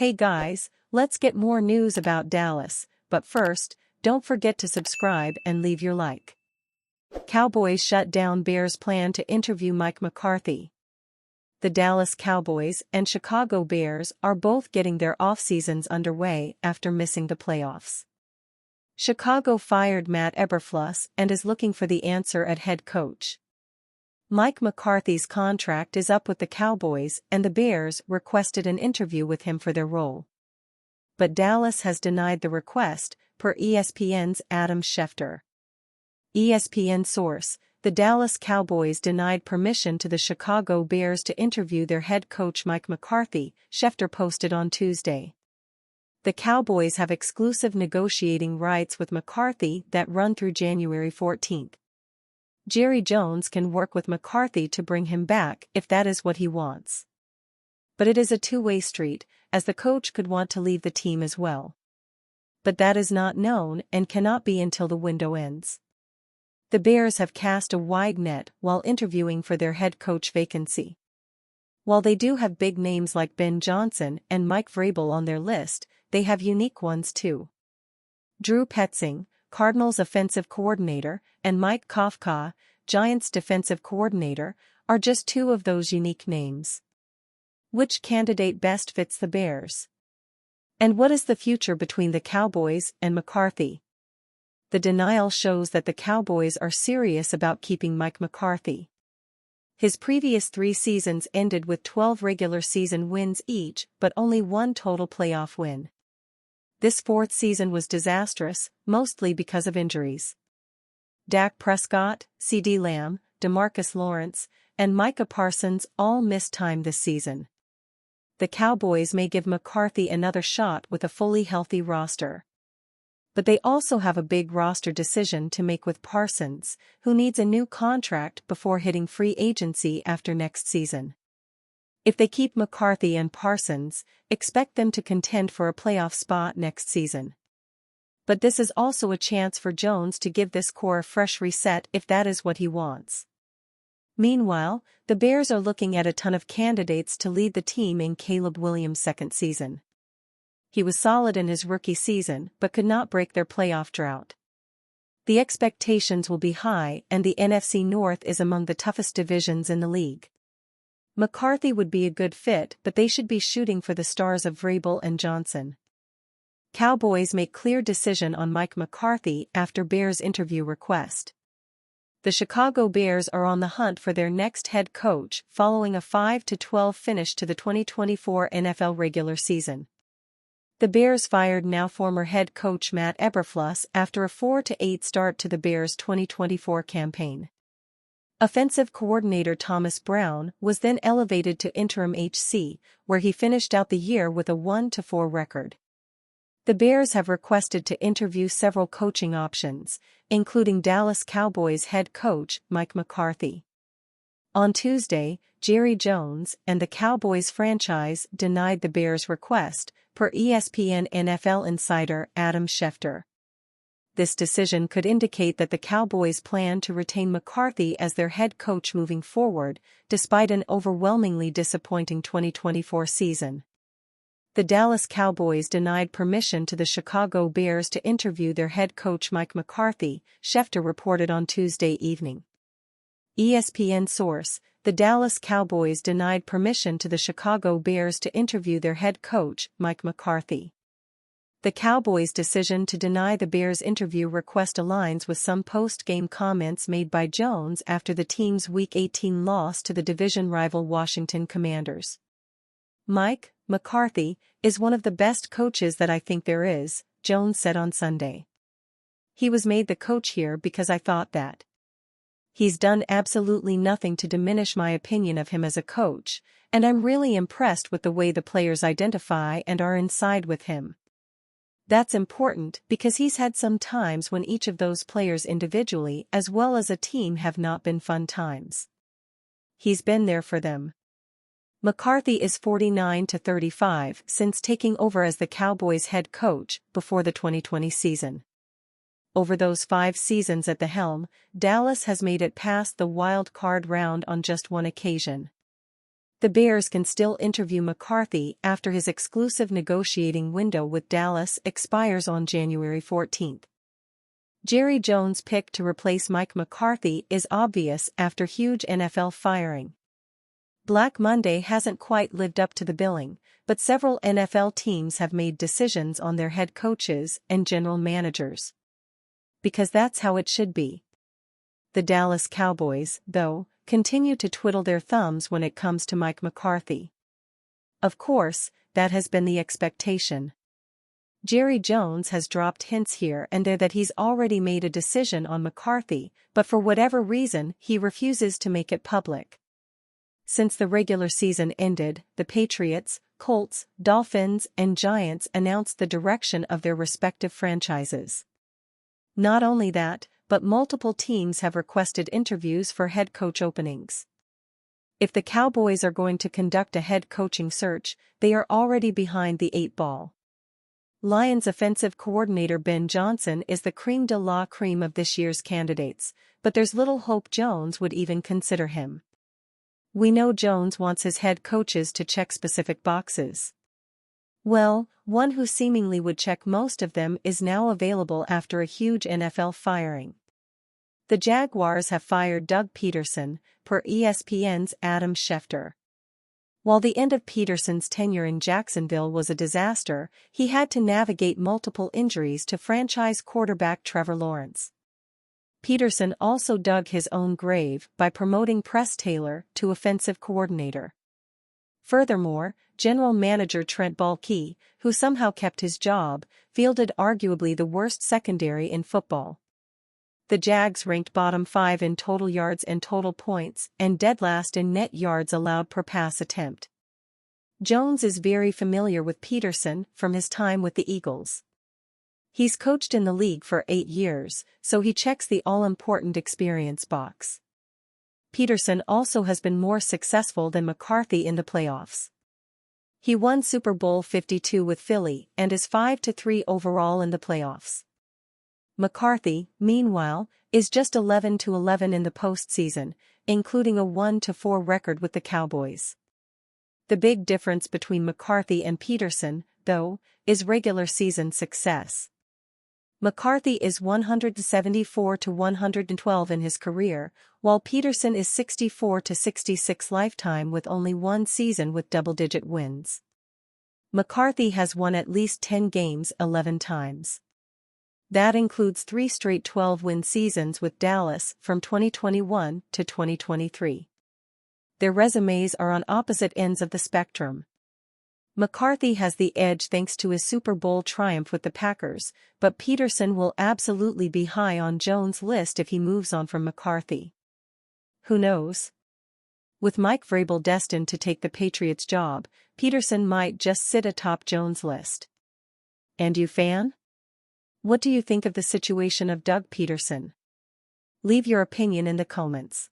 Hey guys, let's get more news about Dallas, but first, don't forget to subscribe and leave your like. Cowboys shut down Bears' plan to interview Mike McCarthy. The Dallas Cowboys and Chicago Bears are both getting their off-seasons underway after missing the playoffs. Chicago fired Matt Eberflus and is looking for the answer at head coach. Mike McCarthy's contract is up with the Cowboys and the Bears requested an interview with him for their role. But Dallas has denied the request, per ESPN's Adam Schefter. ESPN source: the Dallas Cowboys denied permission to the Chicago Bears to interview their head coach Mike McCarthy, Schefter posted on Tuesday. The Cowboys have exclusive negotiating rights with McCarthy that run through January 14. Jerry Jones can work with McCarthy to bring him back if that is what he wants. But it is a two-way street, as the coach could want to leave the team as well. But that is not known and cannot be until the window ends. The Bears have cast a wide net while interviewing for their head coach vacancy. While they do have big names like Ben Johnson and Mike Vrabel on their list, they have unique ones too. Drew Petzing, Cardinals offensive coordinator, and Mike Kafka, Giants defensive coordinator, are just two of those unique names. Which candidate best fits the Bears? And what is the future between the Cowboys and McCarthy? The denial shows that the Cowboys are serious about keeping Mike McCarthy. His previous 3 seasons ended with 12 regular season wins each, but only one total playoff win. This 4th season was disastrous, mostly because of injuries. Dak Prescott, CeeDee Lamb, DeMarcus Lawrence, and Micah Parsons all missed time this season. The Cowboys may give McCarthy another shot with a fully healthy roster. But they also have a big roster decision to make with Parsons, who needs a new contract before hitting free agency after next season. If they keep McCarthy and Parsons, expect them to contend for a playoff spot next season. But this is also a chance for Jones to give this core a fresh reset if that is what he wants. Meanwhile, the Bears are looking at a ton of candidates to lead the team in Caleb Williams' second season. He was solid in his rookie season but could not break their playoff drought. The expectations will be high and the NFC North is among the toughest divisions in the league. McCarthy would be a good fit, but they should be shooting for the stars of Vrabel and Johnson. Cowboys make clear decision on Mike McCarthy after Bears interview request. The Chicago Bears are on the hunt for their next head coach following a 5-12 finish to the 2024 NFL regular season. The Bears fired now former head coach Matt Eberflus after a 4-8 start to the Bears' 2024 campaign. Offensive coordinator Thomas Brown was then elevated to interim HC, where he finished out the year with a 1-4 record. The Bears have requested to interview several coaching options, including Dallas Cowboys head coach Mike McCarthy. On Tuesday, Jerry Jones and the Cowboys franchise denied the Bears' request, per ESPN NFL insider Adam Schefter. This decision could indicate that the Cowboys plan to retain McCarthy as their head coach moving forward, despite an overwhelmingly disappointing 2024 season. The Dallas Cowboys denied permission to the Chicago Bears to interview their head coach Mike McCarthy, Schefter reported on Tuesday evening. ESPN source: the Dallas Cowboys denied permission to the Chicago Bears to interview their head coach Mike McCarthy. The Cowboys' decision to deny the Bears' interview request aligns with some post-game comments made by Jones after the team's Week 18 loss to the division rival Washington Commanders. Mike McCarthy is one of the best coaches that I think there is, Jones said on Sunday. He was made the coach here because I thought that. He's done absolutely nothing to diminish my opinion of him as a coach, and I'm really impressed with the way the players identify and are inside with him. That's important because he's had some times when each of those players individually as well as a team have not been fun times. He's been there for them. McCarthy is 49-35 since taking over as the Cowboys head coach before the 2020 season. Over those 5 seasons at the helm, Dallas has made it past the wild card round on just one occasion. The Bears can still interview McCarthy after his exclusive negotiating window with Dallas expires on January 14. Jerry Jones' pick to replace Mike McCarthy is obvious after huge NFL firing. Black Monday hasn't quite lived up to the billing, but several NFL teams have made decisions on their head coaches and general managers. Because that's how it should be. The Dallas Cowboys, though, continue to twiddle their thumbs when it comes to Mike McCarthy. Of course, that has been the expectation. Jerry Jones has dropped hints here and there that he's already made a decision on McCarthy, but for whatever reason, he refuses to make it public. Since the regular season ended, the Patriots, Colts, Dolphins, and Giants announced the direction of their respective franchises. Not only that, but multiple teams have requested interviews for head coach openings. If the Cowboys are going to conduct a head coaching search, they are already behind the 8 ball. Lions offensive coordinator Ben Johnson is the crème de la crème of this year's candidates, but there's little hope Jones would even consider him. We know Jones wants his head coaches to check specific boxes. Well, one who seemingly would check most of them is now available after a huge NFL firing. The Jaguars have fired Doug Pederson, per ESPN's Adam Schefter. While the end of Pederson's tenure in Jacksonville was a disaster, he had to navigate multiple injuries to franchise quarterback Trevor Lawrence. Pederson also dug his own grave by promoting Press Taylor to offensive coordinator. Furthermore, general manager Trent Baalke, who somehow kept his job, fielded arguably the worst secondary in football. The Jags ranked bottom 5 in total yards and total points and dead last in net yards allowed per pass attempt. Jones is very familiar with Pederson from his time with the Eagles. He's coached in the league for 8 years, so he checks the all-important experience box. Pederson also has been more successful than McCarthy in the playoffs. He won Super Bowl 52 with Philly and is 5-3 overall in the playoffs. McCarthy, meanwhile, is just 11-11 in the postseason, including a 1-4 record with the Cowboys. The big difference between McCarthy and Pederson, though, is regular season success. McCarthy is 174-112 in his career, while Pederson is 64-66 lifetime with only one season with double-digit wins. McCarthy has won at least 10 games 11 times. That includes 3 straight 12-win seasons with Dallas from 2021 to 2023. Their resumes are on opposite ends of the spectrum. McCarthy has the edge thanks to his Super Bowl triumph with the Packers, but Pederson will absolutely be high on Jones' list if he moves on from McCarthy. Who knows? With Mike Vrabel destined to take the Patriots' job, Pederson might just sit atop Jones' list. And you fan? What do you think of the situation of Doug Pederson? Leave your opinion in the comments.